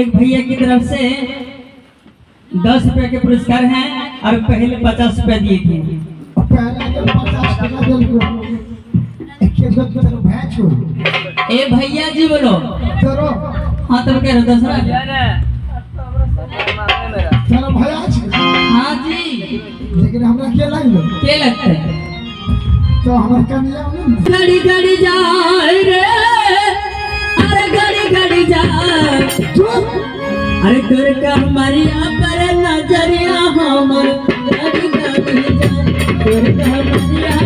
एक भैया की तरफ से 10 रुपए के पुरस्कार हैं और पहले 50 रुपए दिए थे। ए भैया जी बोलो हाँ तो कह रहे दूसरा चलो भैया हाँ जी लेकिन हमरा के लगता है तो हमर कन्या गड़ी गड़ी जाए रे अरे गड़ी गड़ी जाए अरे कर का मरिया पर नजरिया हमर गड़ी गड़ी जाए कर का मरिया